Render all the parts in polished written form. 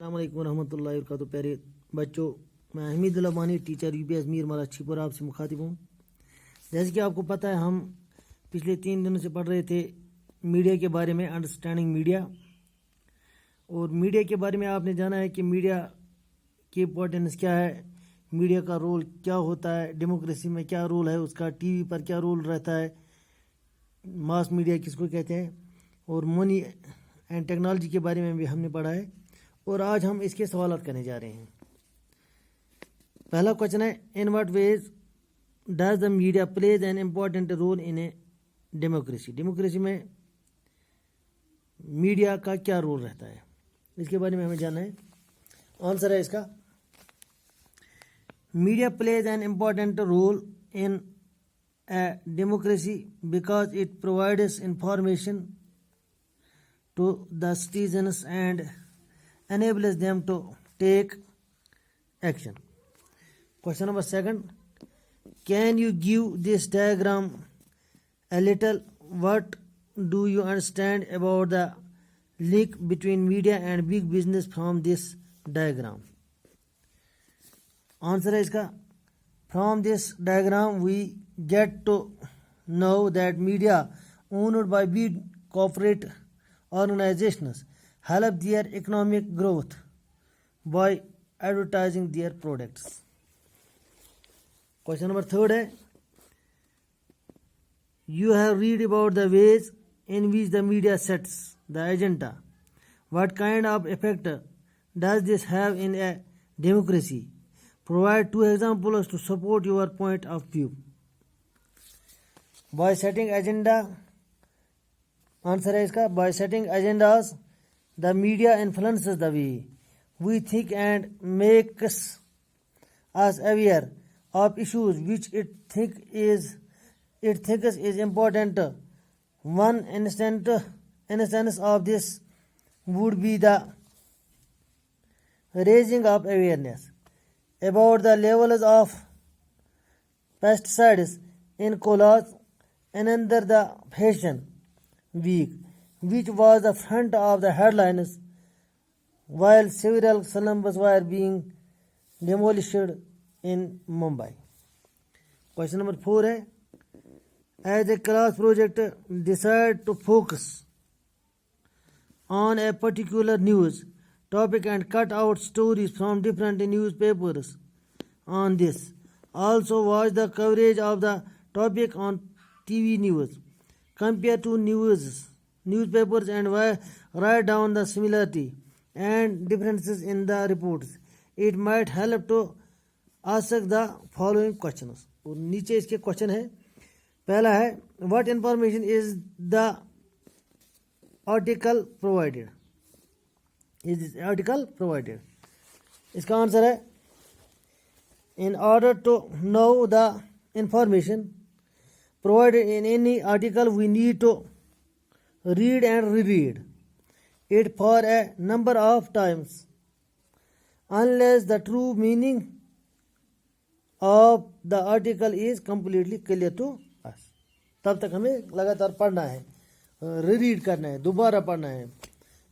अस्सलाम वालेकुम रहमतुल्लाहि व बरकातुहू। प्यारे बच्चों, मैं हमीदुल्लाह मानी, टीचर यूपीएस मीर मारा छिपुर आपसे मुखातिब हूँ। जैसे कि आपको पता है, हम पिछले 3 दिनों से पढ़ रहे थे मीडिया के बारे में, अंडरस्टैंडिंग मीडिया। और मीडिया के बारे में आपने जाना है कि मीडिया की इम्पोर्टेंस क्या है, मीडिया का रोल क्या होता है, डेमोक्रेसी में क्या रोल है उसका, टीवी पर क्या रोल रहता है, मास मीडिया किसको कहते हैं, और मनी एंड टेक्नोलॉजी के बारे में भी हमने पढ़ा है। और आज हम इसके सवाल करने जा रहे हैं। पहला क्वेश्चन है, in what ways does the media plays an important role in a democracy. Democracy में मीडिया का क्या रोल रहता है, इसके बारे में हमें जानना है। आंसर है इसका, media plays an important role in a democracy because it provides information to the citizens and enables them to take action. Question number 2, can you give this diagram a little? What do you understand about the link between media and big business from this diagram? Answer है इसका, from this diagram we get to know that media owned by big corporate organizations help their economic growth by advertising their products. Question number 3 है, you have read about the ways in which the media sets the agenda. What kind of effect does this have in a democracy? Provide 2 examples to support your point of view. By setting agenda, answer है इसका, by setting agendas the media influences the way we think and makes us aware of issues which it thinks is important. One instance of this would be the raising of awareness about the levels of pesticides in colas and under the fashion week, which was the front of the headlines while several slums were being demolished in Mumbai. Question number 4 है, as a class project decide to focus on a particular news topic and cut out stories from different newspapers on this. Also watch the coverage of the topic on TV news. Compare two newspapers and write down the similarity and differences in the reports. It might help to ask the following questions. और नीचे इसके question है। पहला है, what information is the article provided? Is this article provided? इसका answer है, in order to know the information provided in any article, we need to read and reread it for a number of times unless the true meaning of the article is completely clear to us. तब तक हमें लगातार पढ़ना है, read करना है, दोबारा पढ़ना है,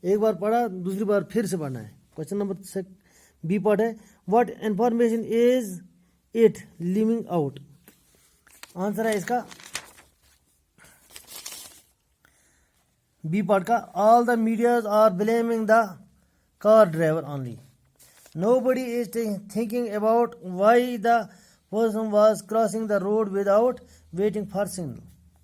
एक बार पढ़ा दूसरी बार फिर से पढ़ना है. क्वेश्चन नंबर बी पार्ट है, what information is it leaving out. Answer है इसका, बी पार्ट का, all the medias are blaming the car driver only. Nobody is thinking about why the person was crossing the road without waiting for signal.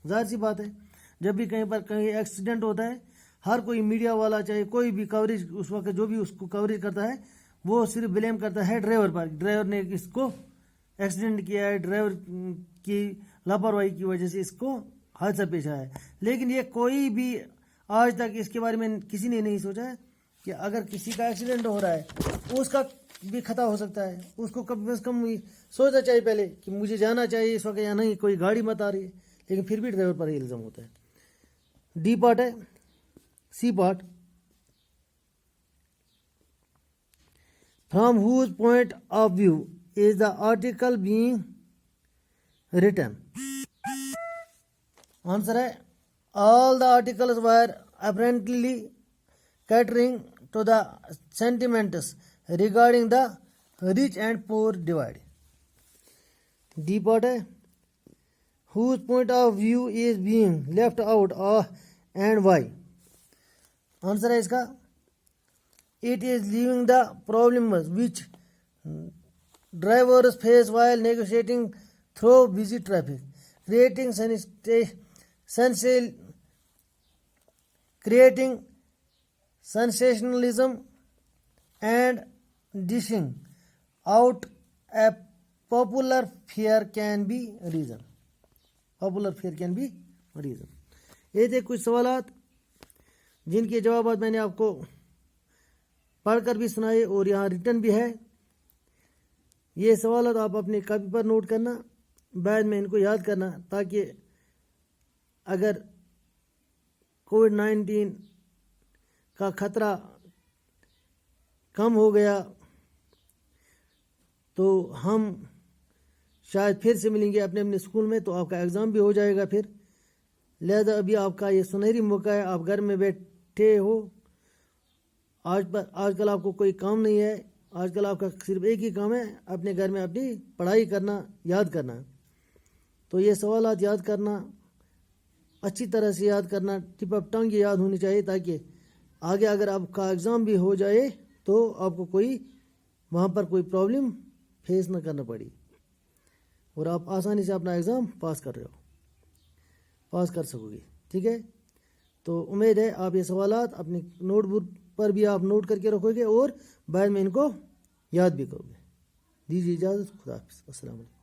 जाहिर सी बात है, जब भी कहीं पर कहीं एक्सीडेंट होता है, हर कोई मीडिया वाला चाहे कोई भी कवरेज उस वक्त जो भी उसको कवरेज करता है, वो सिर्फ ब्लेम करता है ड्राइवर पर. ड्राइवर ने इसको एक्सीडेंट किया है, ड्राइवर की लापरवाही की वजह से इसको हादसा पेश आया है. लेकिन ये कोई भी आज तक इसके बारे में किसी ने नहीं सोचा है कि अगर किसी का एक्सीडेंट हो रहा है उसका भी खता हो सकता है. उसको कम से कम सोचना चाहिए पहले कि मुझे जाना चाहिए इस वक्त या नहीं, कोई गाड़ी मत आ रही है, लेकिन फिर भी ड्राइवर पर इल्ज़ाम होता है. डी पार्ट है. C part, from whose point of view is the article being written? Answer है, all the articles were apparently catering to the sentiments regarding the rich and poor divide. D part है, whose point of view is being left out and why. Answer है इसका, it is leaving the problems which drivers face while negotiating through busy traffic, creating sensationalism and dishing out a popular fear can be reason. Popular fear can be reason. ये थे कुछ सवालात जिनके जवाब मैंने आपको पढ़कर भी सुनाए और यहाँ रिटर्न भी है. ये सवालात आप अपनी कॉपी पर नोट करना, बाद में इनको याद करना, ताकि अगर कोविड-19 का खतरा कम हो गया तो हम शायद फिर से मिलेंगे अपने अपने स्कूल में, तो आपका एग्ज़ाम भी हो जाएगा फिर. लिहाजा अभी आपका ये सुनहरी मौका है, आप घर में बैठे हो, आजकल आपको कोई काम नहीं है, आजकल आपका सिर्फ एक ही काम है, अपने घर में अपनी पढ़ाई करना, याद करना. तो ये सवालात याद करना, अच्छी तरह से याद करना, टिप ऑफ टंग याद होनी चाहिए, ताकि आगे अगर आपका एग्ज़ाम भी हो जाए तो आपको कोई वहाँ पर कोई प्रॉब्लम फेस ना करना पड़ी और आप आसानी से अपना एग्ज़ाम पास कर सकोगे. ठीक है, तो उम्मीद है आप ये सवालात अपनी नोटबुक पर भी आप नोट करके रखोगे और बाद में इनको याद भी करोगे. दीजिए इजाज़त, खुदा हाफिज़, अस्सलाम वालेकुम.